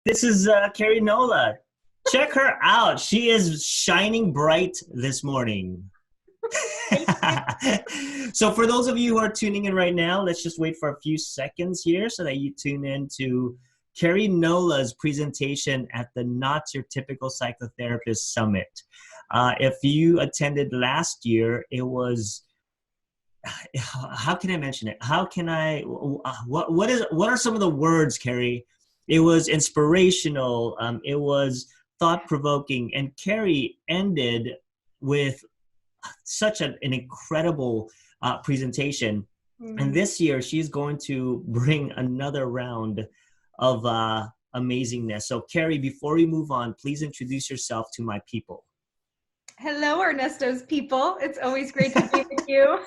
This is Keri Nola. Check her out. She is shining bright this morning. So for those of you who are tuning in right now, let's just wait for a few seconds here so that you tune in to Keri Nola's presentation at the Not Your Typical Psychotherapist Summit. If you attended last year, it was, how can I mention it? How can I, what are some of the words, Keri? It was inspirational. It was thought-provoking. And Keri ended with such an incredible presentation. And this year, she's going to bring another round of amazingness. So Keri, before we move on, please introduce yourself to my people. Hello, Ernesto's people. It's always great to be with you.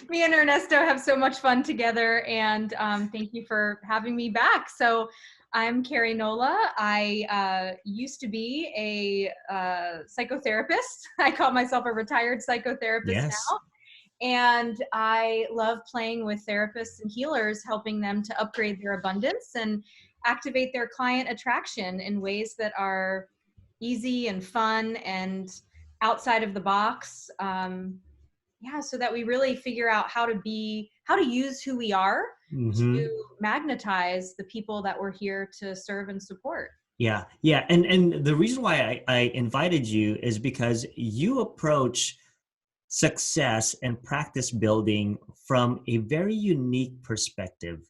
Me and Ernesto have so much fun together, and thank you for having me back. So I'm Keri Nola. I used to be a psychotherapist. I call myself a retired psychotherapist now. And I love playing with therapists and healers, helping them to upgrade their abundance and activate their client attraction in ways that are easy and fun and outside of the box. So that we really figure out how to use who we are to magnetize the people that we're here to serve and support. Yeah. And the reason why I invited you is because you approach success and practice building from a very unique perspective.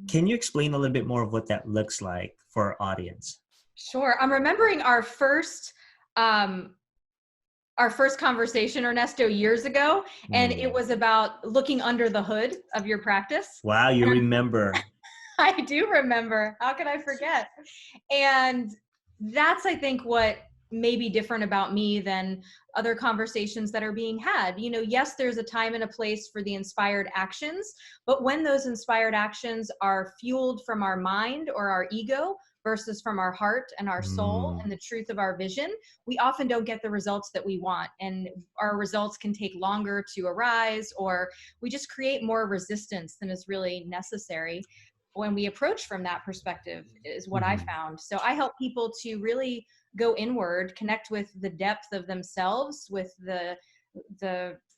Can you explain a little bit more of what that looks like for our audience? Sure. I'm remembering our first conversation, Ernesto, years ago, and it was about looking under the hood of your practice. Wow, you remember. I do remember. How could I forget? And that's, I think, what may be different about me than other conversations that are being had. You know, yes, there's a time and a place for the inspired actions, but when those inspired actions are fueled from our mind or our ego versus from our heart and our soul and the truth of our vision, we often don't get the results that we want. And our results can take longer to arise, or we just create more resistance than is really necessary when we approach from that perspective, is what I found. So I help people to really go inward, connect with the depth of themselves, with the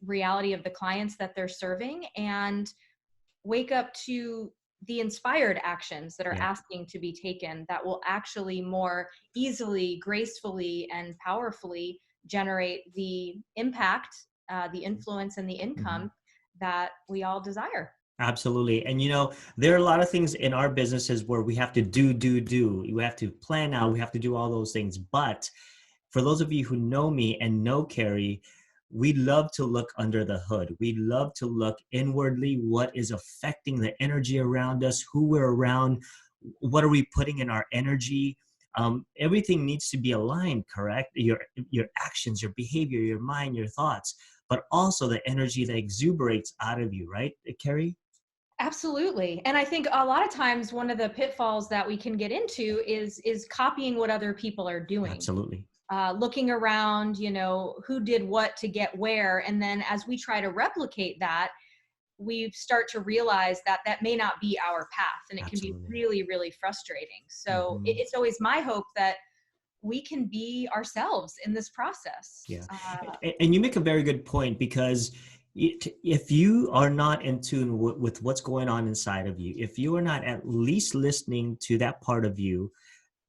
reality of the clients that they're serving, and wake up to the inspired actions that are asking to be taken that will actually more easily, gracefully, and powerfully generate the impact, the influence, and the income that we all desire. Absolutely. And you know, there are a lot of things in our businesses where we have to do. We have to plan out, we have to do all those things. But for those of you who know me and know Keri, we love to look under the hood. We love to look inwardly. What is affecting the energy around us, who we're around, what are we putting in our energy? Everything needs to be aligned, correct? Your actions, your behavior, your mind, your thoughts, but also the energy that exuberates out of you, right, Keri? Absolutely. And I think a lot of times one of the pitfalls that we can get into is copying what other people are doing. Absolutely. Looking around, you know, who did what to get where. And then as we try to replicate that, we start to realize that that may not be our path. And it can be really, really frustrating. So it's always my hope that we can be ourselves in this process. Yeah. And you make a very good point, because if you are not in tune with what's going on inside of you, if you are not at least listening to that part of you,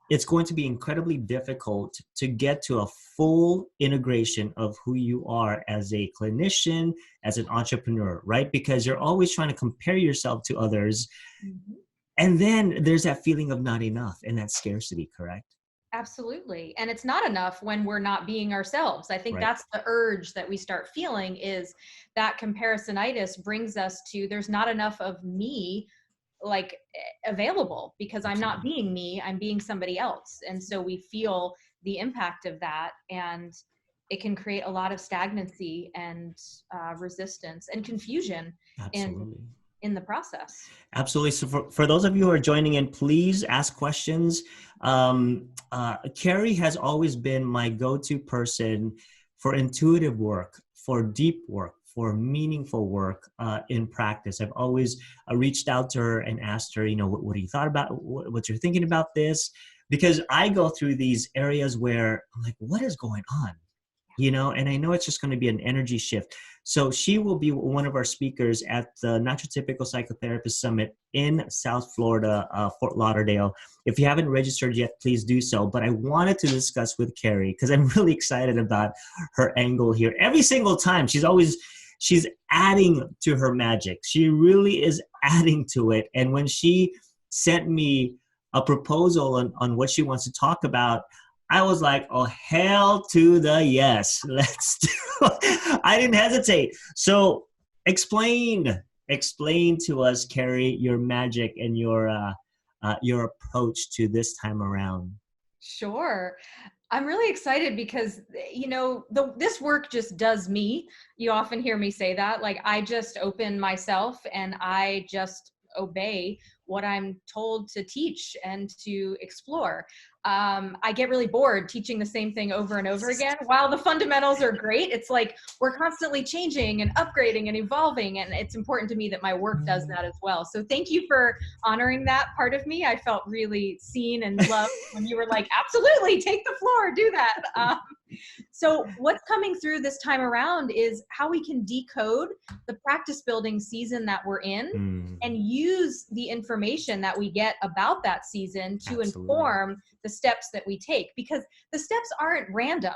it's going to be incredibly difficult to get to a full integration of who you are as a clinician, as an entrepreneur, right? Because you're always trying to compare yourself to others. And then there's that feeling of not enough and that scarcity, correct? Absolutely. And it's not enough when we're not being ourselves. I think that's the urge that we start feeling, is that comparisonitis brings us to, there's not enough of me like available, because I'm not being me, I'm being somebody else. And so we feel the impact of that, and it can create a lot of stagnancy and resistance and confusion in the process. Absolutely. So for those of you who are joining in, please ask questions. Keri has always been my go-to person for intuitive work, for deep work, for meaningful work in practice. I've always reached out to her and asked her, you know, what you thought about, what you're thinking about this, because I go through these areas where I'm like, what is going on? And I know it's just going to be an energy shift. So she will be one of our speakers at the Not Your Typical Psychotherapist Summit in South Florida, Fort Lauderdale. If you haven't registered yet, please do so. But I wanted to discuss with Keri because I'm really excited about her angle here. Every single time, she's adding to her magic. She really is adding to it. And when she sent me a proposal on what she wants to talk about, I was like, oh, hell to the yes. Let's do it. I didn't hesitate. So explain to us, Keri, your magic and your approach to this time around. Sure. I'm really excited because, this work just does me. You often hear me say that, like, I just open myself and I just obey what I'm told to teach and to explore. I get really bored teaching the same thing over and over again. While the fundamentals are great, it's like we're constantly changing and upgrading and evolving, and it's important to me that my work does that as well. So thank you for honoring that part of me. I felt really seen and loved when you were like, absolutely, take the floor, do that. So what's coming through this time around is how we can decode the practice building season that we're in and use the information that we get about that season to inform the steps that we take, because the steps aren't random,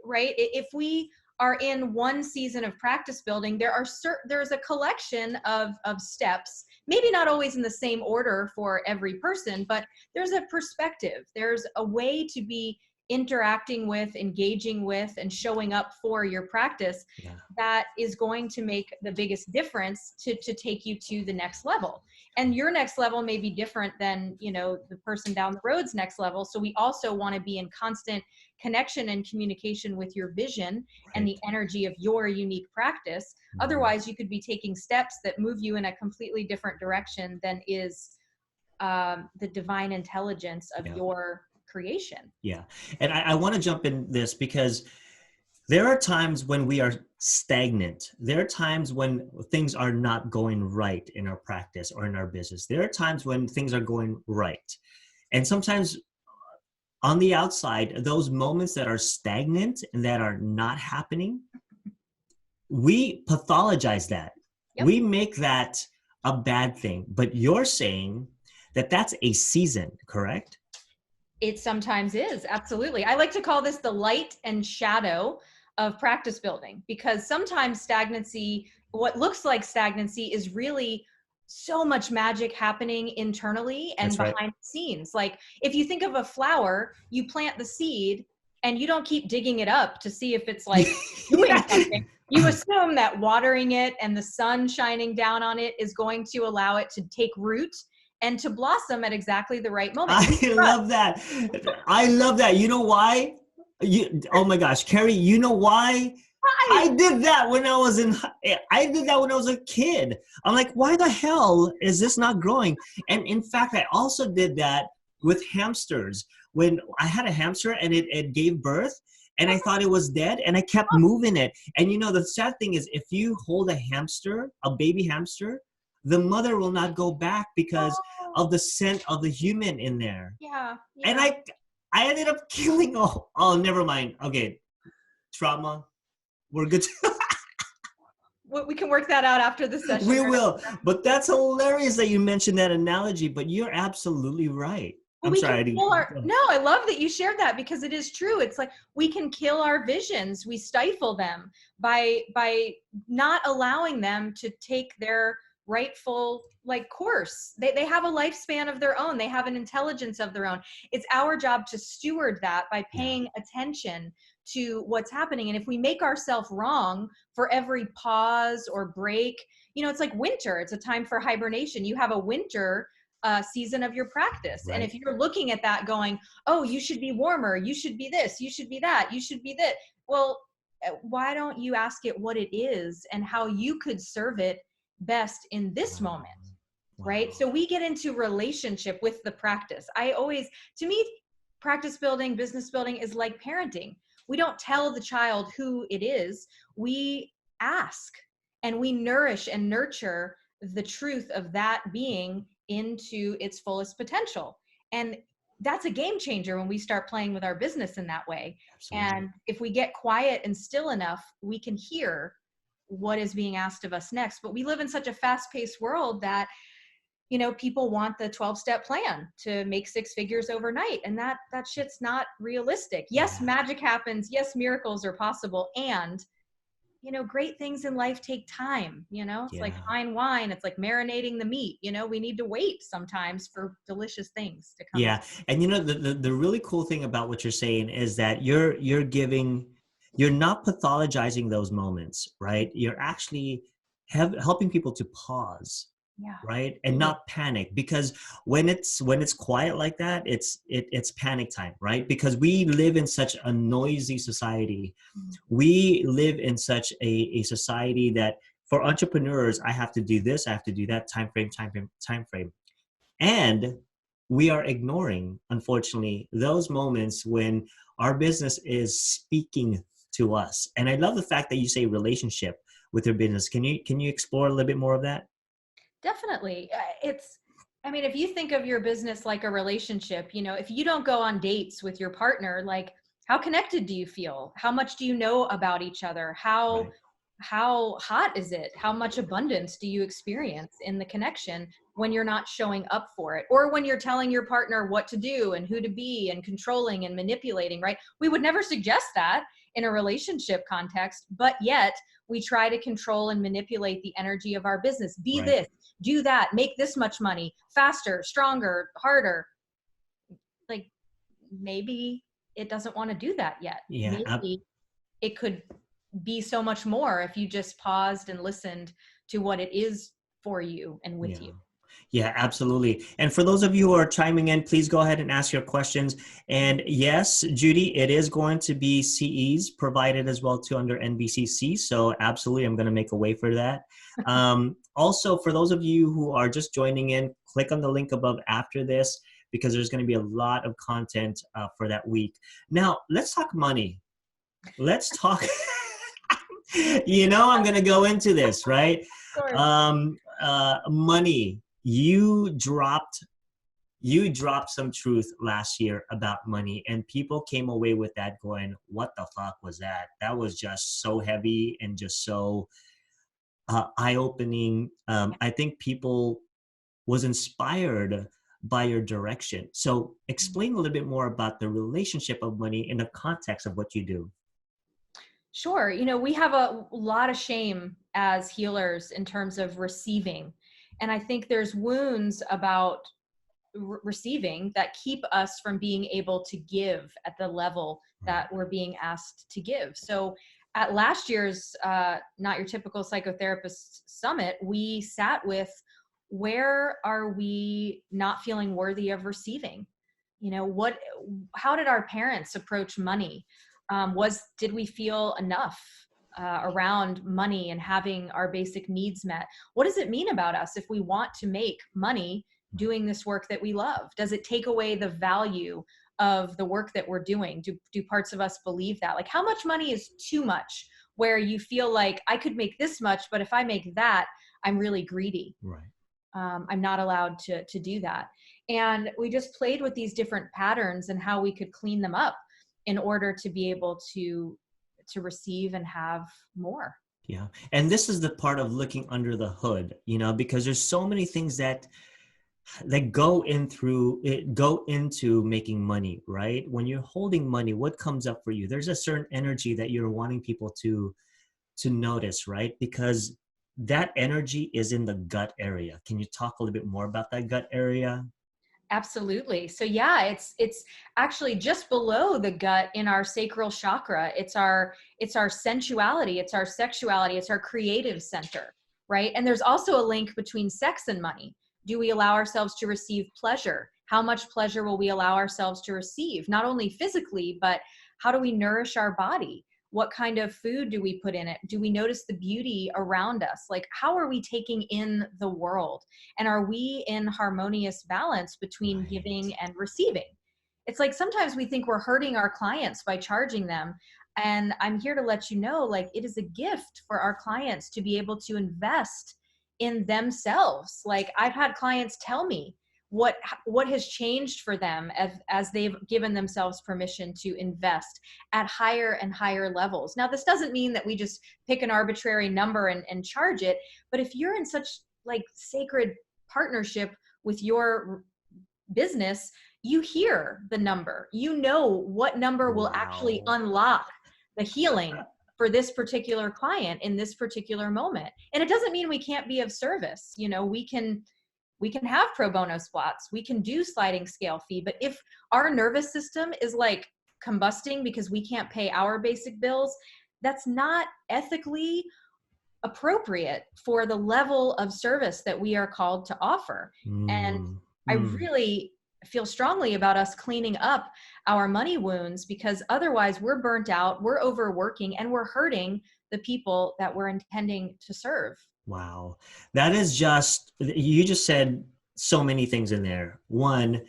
right? If we are in one season of practice building, there's a collection of steps, maybe not always in the same order for every person, but there's a perspective. There's a way to be interacting with, engaging with, and showing up for your practice that is going to make the biggest difference to take you to the next level. And your next level may be different than, the person down the road's next level. So we also want to be in constant connection and communication with your vision and the energy of your unique practice. Otherwise, you could be taking steps that move you in a completely different direction than is the divine intelligence of your creation. Yeah. And I want to jump in this because there are times when we are stagnant. There are times when things are not going right in our practice or in our business. There are times when things are going right. And sometimes on the outside, those moments that are stagnant and that are not happening, we pathologize that. Yep. We make that a bad thing. But you're saying that that's a season, correct? It sometimes is, absolutely. I like to call this the light and shadow of practice building, because sometimes stagnancy, what looks like stagnancy, is really so much magic happening internally and behind the scenes. Like if you think of a flower, you plant the seed and you don't keep digging it up to see if it's like doing something. You assume that watering it and the sun shining down on it is going to allow it to take root and to blossom at exactly the right moment. I love that. I love that. You know why? Oh my gosh, Keri, you know why? I did that when I was a kid. I'm like, why the hell is this not growing? And in fact, I also did that with hamsters. When I had a hamster and it gave birth and I thought it was dead and I kept moving it. And the sad thing is, if you hold a hamster, a baby hamster, the mother will not go back because of the scent of the human in there. Yeah. And I ended up killing. Oh, never mind. Okay. Trauma. We're good. We can work that out after the session. We will. But that's hilarious that you mentioned that analogy, but you're absolutely right. I'm sorry. No, I love that you shared that, because it is true. It's like we can kill our visions. We stifle them by not allowing them to take their rightful course. They have a lifespan of their own. They have an intelligence of their own. It's our job to steward that by paying attention to what's happening. And if we make ourselves wrong for every pause or break, it's like winter. It's a time for hibernation. You have a winter season of your practice. Right. And if you're looking at that going, oh, you should be warmer, you should be this, you should be that, you should be that. Well, why don't you ask it what it is and how you could serve it best in this moment, right? So we get into relationship with the practice. To me, practice building, business building is like parenting. We don't tell the child who it is. We ask and we nourish and nurture the truth of that being into its fullest potential. And that's a game changer when we start playing with our business in that way. Absolutely. And if we get quiet and still enough, we can hear what is being asked of us next. But we live in such a fast-paced world that, you know, people want the 12-step plan to make six figures overnight, and that shit's not realistic. Yes, Yeah. magic happens. Yes, miracles are possible. And, you know, great things in life take time. You know, it's like Yeah. fine wine. It's like marinating the meat. You know, we need to wait sometimes for delicious things to come in. Yeah. And you know, the really cool thing about what you're saying is that you're not pathologizing those moments, right? You're actually helping people to pause, Yeah. right? And not panic, because when it's quiet like that, it's panic time, right? Because we live in such a noisy society. Mhm. We live in such a society that for entrepreneurs, I have to do this, I have to do that, time frame, time frame, time frame. And we are ignoring, unfortunately, those moments when our business is speaking to us. And I love the fact that you say relationship with your business. Can you explore a little bit more of that? Definitely. I mean, if you think of your business like a relationship, you know, if you don't go on dates with your partner, like, how connected do you feel? How much do you know about each other? Right. How hot is it? How much abundance do you experience in the connection when you're not showing up for it? Or when you're telling your partner what to do and who to be and controlling and manipulating, right? We would never suggest that in a relationship context, but yet we try to control and manipulate the energy of our business. Be Right. this, do that, make this much money, faster, stronger, harder. Like, maybe it doesn't want to do that yet. Yeah. Maybe it could be so much more if you just paused and listened to what it is for you and with Yeah. you. Yeah, absolutely. And for those of you who are chiming in, please go ahead and ask your questions. And yes, Judy, it is going to be CEs provided as well too under NBCC. So absolutely, I'm going to make a way for that. Also, for those of you who are just joining in, click on the link above after this, because there's going to be a lot of content for that week. Now, let's talk money. Let's talk. I'm going to go into this, right? Of course. Money. You dropped some truth last year about money, and people came away with that going, what the fuck was that? That was just so heavy and just so eye-opening. I think people was inspired by your direction. So explain a little bit more about the relationship of money in the context of what you do. Sure. You know, we have a lot of shame as healers in terms of receiving. And I think there's wounds about receiving that keep us from being able to give at the level Right. that we're being asked to give. So at last year's Not Your Typical Psychotherapist Summit, we sat with, where are we not feeling worthy of receiving? You know, how did our parents approach money? Did we feel enough around money and having our basic needs met? What does it mean about us if we want to make money doing this work that we love? Does it take away the value of the work that we're doing? Do parts of us believe that? Like, how much money is too much, where you feel like, I could make this much, but if I make that, I'm really greedy. Right. I'm not allowed to do that. And we just played with these different patterns and how we could clean them up in order to be able to receive and have more. Yeah. And this is the part of looking under the hood, because there's so many things that go into making money, right? When you're holding money, what comes up for you? There's a certain energy that you're wanting people to notice, right? Because that energy is in the gut area. Can you talk a little bit more about that gut area? Absolutely. So yeah, it's actually just below the gut in our sacral chakra. It's our sensuality, it's our sexuality, it's our creative center, right? And there's also a link between sex and money. Do we allow ourselves to receive pleasure? How much pleasure will we allow ourselves to receive? Not only physically, but how do we nourish our body? What kind of food do we put in it? Do we notice the beauty around us? Like, how are we taking in the world? And are we in harmonious balance between Right. giving and receiving? It's like, sometimes we think we're hurting our clients by charging them. And I'm here to let you know, like, it is a gift for our clients to be able to invest in themselves. Like, I've had clients tell me, what has changed for them as they've given themselves permission to invest at higher and higher levels. Now, this doesn't mean that we just pick an arbitrary number and charge it, but if you're in such like sacred partnership with your business, you hear the number, you know what number will actually unlock the healing for this particular client in this particular moment. And it doesn't mean we can't be of service. You know, we can have pro bono spots, we can do sliding scale fee, but if our nervous system is like combusting because we can't pay our basic bills, that's not ethically appropriate for the level of service that we are called to offer. And I really feel strongly about us cleaning up our money wounds, because otherwise we're burnt out, we're overworking, and we're hurting the people that we're intending to serve. Wow. That is you just said so many things in there. One,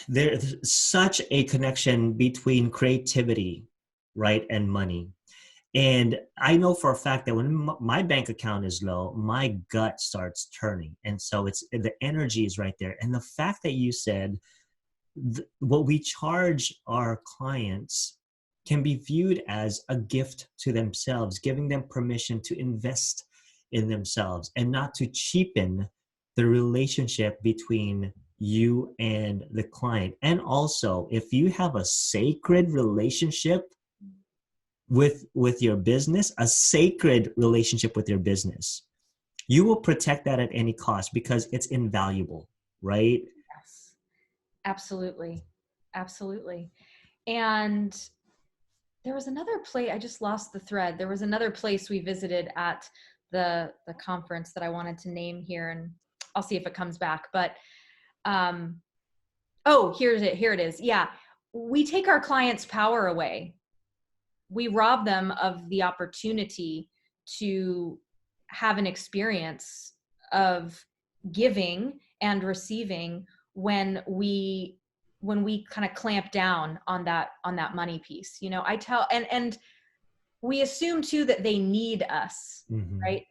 there's such a connection between creativity, right, and money. And I know for a fact that when my bank account is low, my gut starts turning. And so the energy is right there. And the fact that you said what we charge our clients can be viewed as a gift to themselves, giving them permission to invest in themselves and not to cheapen the relationship between you and the client. And also, if you have a sacred relationship with your business, a sacred relationship with your business, you will protect that at any cost because it's invaluable, right? Yes, absolutely. Absolutely. And there was another place, I just lost the thread. There was another place we visited at the conference that I wanted to name here, and I'll see if it comes back. But, here it is. Yeah. We take our clients' power away. We rob them of the opportunity to have an experience of giving and receiving when we kind of clamp down on that money piece. You know, and we assume too that they need us, right?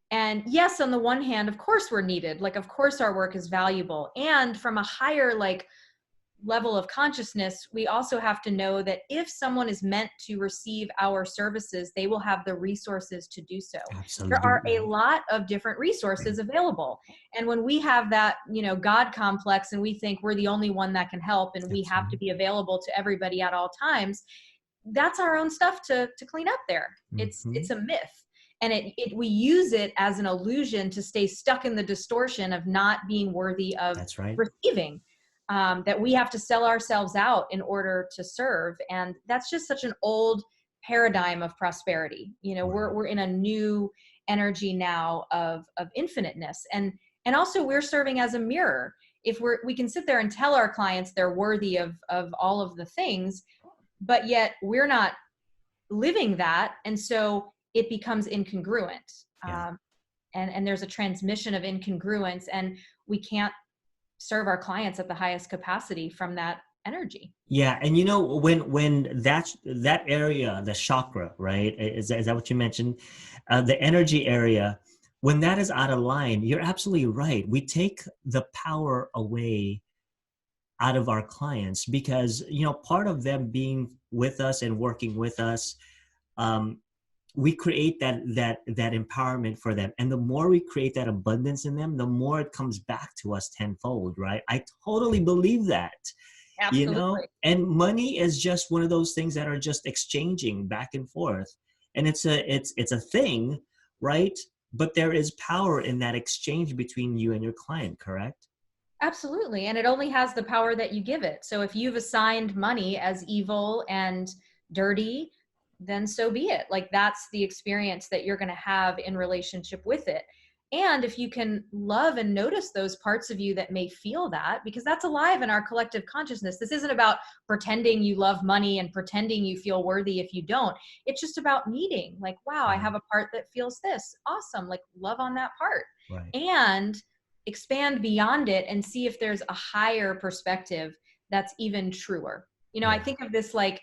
And yes, on the one hand, of course we're needed. Like, of course our work is valuable. And from a higher level of consciousness, we also have to know that if someone is meant to receive our services, they will have the resources to do so. Absolutely. There are a lot of different resources available. And when we have that, God complex, and we think we're the only one that can help, and we have to be available to everybody at all times, that's our own stuff to clean up there. It's a myth. And we use it as an illusion to stay stuck in the distortion of not being worthy of receiving. That we have to sell ourselves out in order to serve. And that's just such an old paradigm of prosperity. We're in a new energy now of infiniteness. And also we're serving as a mirror. If we can sit there and tell our clients they're worthy of all of the things, but yet we're not living that. And so it becomes incongruent. And there's a transmission of incongruence, and we can't serve our clients at the highest capacity from that energy. Yeah. And when that area, the chakra, right? Is that what you mentioned? The energy area, when that is out of line, you're absolutely right. We take the power away out of our clients because, part of them being with us and working with us, we create that empowerment for them. And the more we create that abundance in them, the more it comes back to us tenfold, right? I totally believe that. Absolutely. And money is just one of those things that are just exchanging back and forth. And it's a thing, right? But there is power in that exchange between you and your client, correct? Absolutely. And it only has the power that you give it. So if you've assigned money as evil and dirty, then so be it. Like, that's the experience that you're going to have in relationship with it. And if you can love and notice those parts of you that may feel that, because that's alive in our collective consciousness. This isn't about pretending you love money and pretending you feel worthy if you don't. It's just about meeting, like, wow, I have a part that feels this. Awesome. Like, love on that part. Right. And expand beyond it and see if there's a higher perspective that's even truer. I think of this like,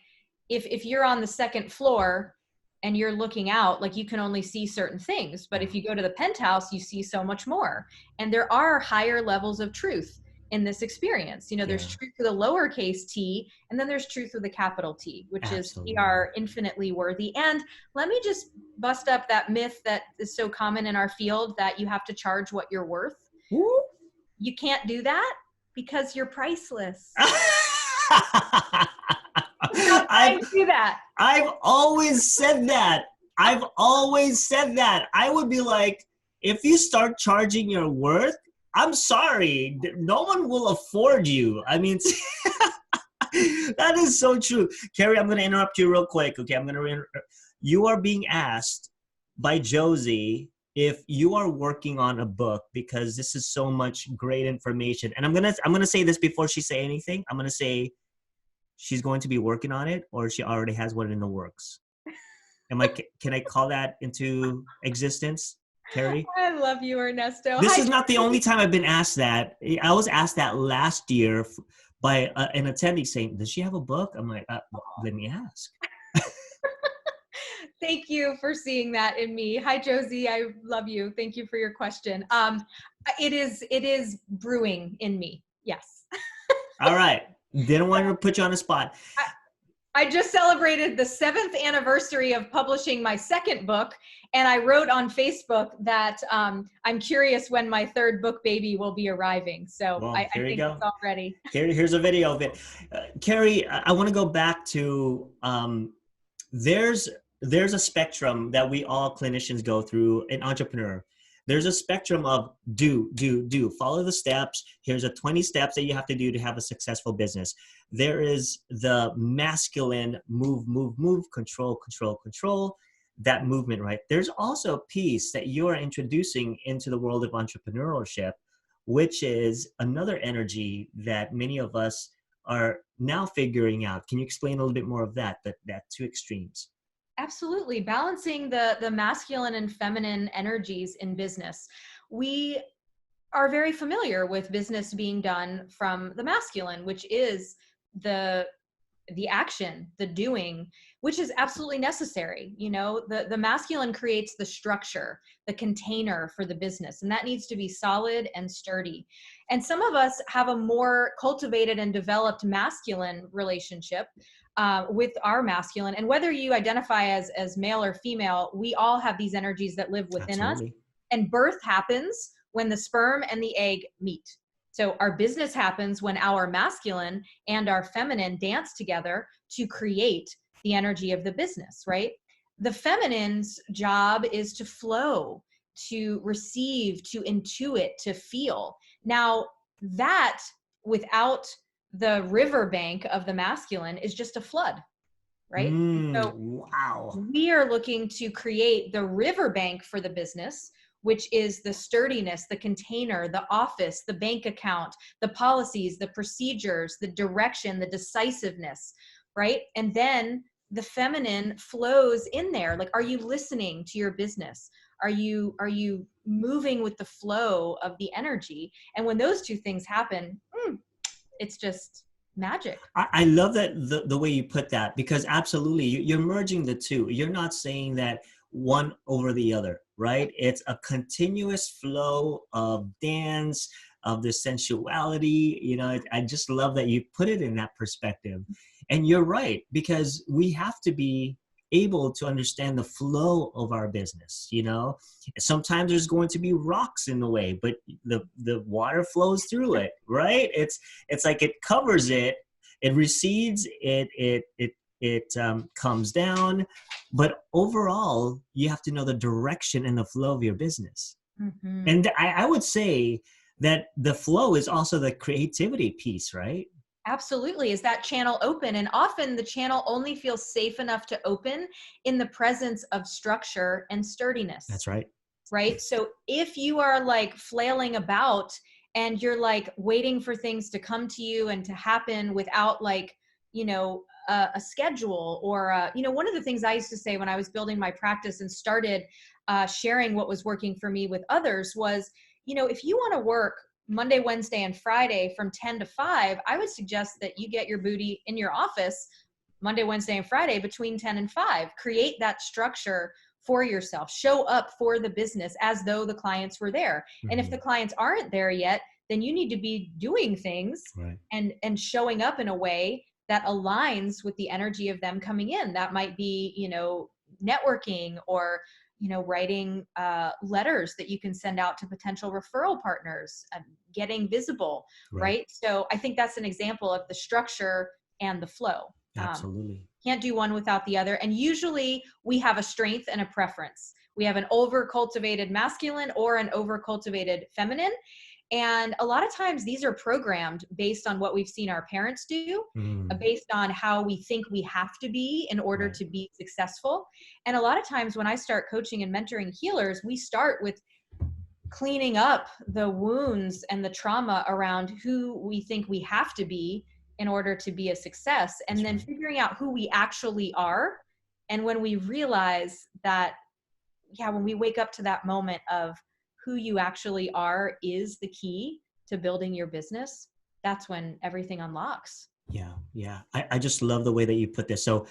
if you're on the second floor and you're looking out, like, you can only see certain things, but if you go to the penthouse, you see so much more. And there are higher levels of truth in this experience. You know, there's truth with a lowercase t, and then there's truth with a capital T, which is we are infinitely worthy. And let me just bust up that myth that is so common in our field that you have to charge what you're worth. Woo. You can't do that because you're priceless. I do that. I've always said that. I would be like, if you start charging your worth, I'm sorry, no one will afford you. I mean, that is so true. Keri, I'm going to interrupt you real quick. Okay, you are being asked by Josie if you are working on a book, because this is so much great information. And I'm gonna say this before she say anything. I'm gonna say she's going to be working on it, or she already has one in the works. Can I call that into existence, Keri? I love you, Ernesto. This is not the only time I've been asked that. I was asked that last year by an attendee saying, does she have a book? I'm like, well, let me ask. Thank you for seeing that in me. Hi, Josie. I love you. Thank you for your question. It is brewing in me. Yes. All right. Didn't want to put you on the spot. I just celebrated the 7th anniversary of publishing my second book, and I wrote on Facebook that I'm curious when my third book baby will be arriving. So well, I think it's all ready. Here's a video of it. Keri, I want to go back to there's a spectrum that we all clinicians go through, an entrepreneur. There's a spectrum of do, follow the steps. Here's a 20 steps that you have to do to have a successful business. There is the masculine move, control, that movement, right? There's also a piece that you are introducing into the world of entrepreneurship, which is another energy that many of us are now figuring out. Can you explain a little bit more of that two extremes? Absolutely. Balancing the masculine and feminine energies in business. We are very familiar with business being done from the masculine, which is the action, the doing, which is absolutely necessary. You know, the masculine creates the structure, the container for the business, and that needs to be solid and sturdy. And some of us have a more cultivated and developed masculine relationship with our masculine. And whether you identify as male or female, we all have these energies that live within Absolutely. us. And birth happens when the sperm and the egg meet. So our business happens when our masculine and our feminine dance together to create the energy of the business, right? The feminine's job is to flow, to receive, to intuit, to feel. Now, that without the riverbank of the masculine is just a flood, right? So wow. We are looking to create the riverbank for the business, which is the sturdiness, the container, the office, the bank account, the policies, the procedures, the direction, the decisiveness, right? And then the feminine flows in there. Like, are you listening to your business? Are you moving with the flow of the energy? And when those two things happen, it's just magic. I love that the way you put that, because absolutely you're merging the two. You're not saying that one over the other, right? It's a continuous flow of dance, of the sensuality. You know, I just love that you put it in that perspective. And you're right, because we have to be able to understand the flow of our business. You know, sometimes there's going to be rocks in the way, but the water flows through it, right? It's like it covers it, it recedes, it comes down, but overall you have to know the direction and the flow of your business. Mm-hmm. And I would say that the flow is also the creativity piece, right? Absolutely. Is that channel open? And often the channel only feels safe enough to open in the presence of structure and sturdiness. That's right. Right? So if you are like flailing about and you're like waiting for things to come to you and to happen without like, you know, a schedule or, you know, one of the things I used to say when I was building my practice and started sharing what was working for me with others was, you know, if you want to work Monday, Wednesday, and Friday from 10 to 5, I would suggest that you get your booty in your office Monday, Wednesday, and Friday between 10 and 5. Create that structure for yourself. Show up for the business as though the clients were there. Mm-hmm. And if the clients aren't there yet, then you need to be doing things Right. and showing up in a way that aligns with the energy of them coming in. That might be, networking, or writing letters that you can send out to potential referral partners, getting visible, Right. right? So I think that's an example of the structure and the flow. Absolutely. Can't do one without the other. And usually we have a strength and a preference. We have an over-cultivated masculine or an over-cultivated feminine. And a lot of times these are programmed based on what we've seen our parents do, based on how we think we have to be in order Right. to be successful. And a lot of times when I start coaching and mentoring healers, we start with cleaning up the wounds and the trauma around who we think we have to be in order to be a success, and That's then right. figuring out who we actually are. And when we realize that, when we wake up to that moment of who you actually are is the key to building your business, that's when everything unlocks. Yeah. Yeah. I just love the way that you put this. So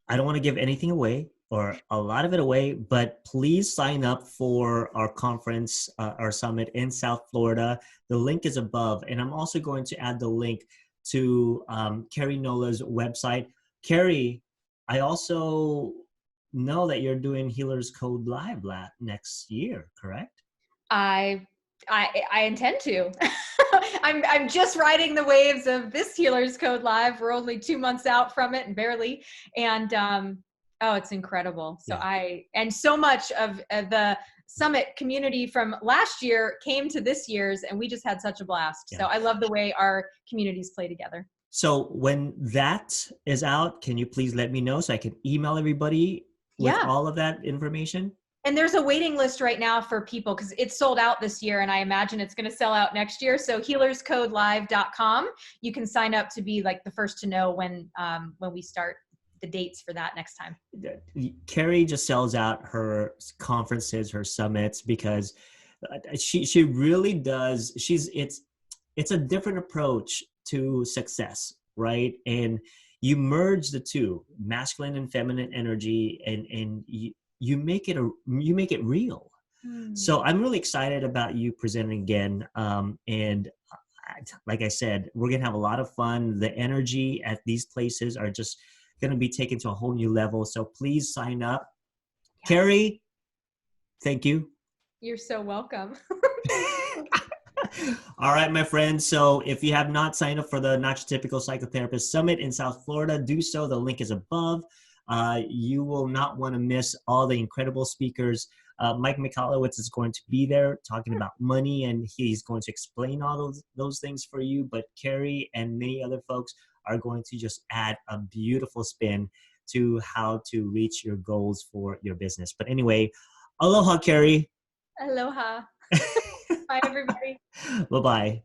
I don't want to give anything away or a lot of it away, but please sign up for our conference, our summit in South Florida. The link is above. And I'm also going to add the link to Keri Nola's website. Keri, I also know that you're doing Healers Code Live next year, correct? I intend to. I'm just riding the waves of this Healers Code Live. We're only 2 months out from it, and barely. And oh, it's incredible. So Yeah. so much of the summit community from last year came to this year's, and we just had such a blast. Yeah. So I love the way our communities play together. So when that is out, can you please let me know so I can email everybody with Yeah. all of that information? And there's a waiting list right now for people because it's sold out this year, and I imagine it's going to sell out next year. So healerscodelive.com, you can sign up to be like the first to know when we start the dates for that next time. Keri just sells out her conferences, her summits, because she really does. It's a different approach to success, right? And you merge the two, masculine and feminine energy, and you make it real. So I'm really excited about you presenting again. And like I said, we're gonna have a lot of fun. The energy at these places are just gonna be taken to a whole new level. So please sign up. Yes. Keri, thank you. You're so welcome. All right, my friends. So if you have not signed up for the Not Your Typical Psychotherapist Summit in South Florida, do so. The link is above. You will not want to miss all the incredible speakers. Mike Michalowicz is going to be there talking about money, and he's going to explain all those things for you. But Keri and many other folks are going to just add a beautiful spin to how to reach your goals for your business. But anyway, aloha, Keri. Aloha. Bye, everybody. Bye-bye.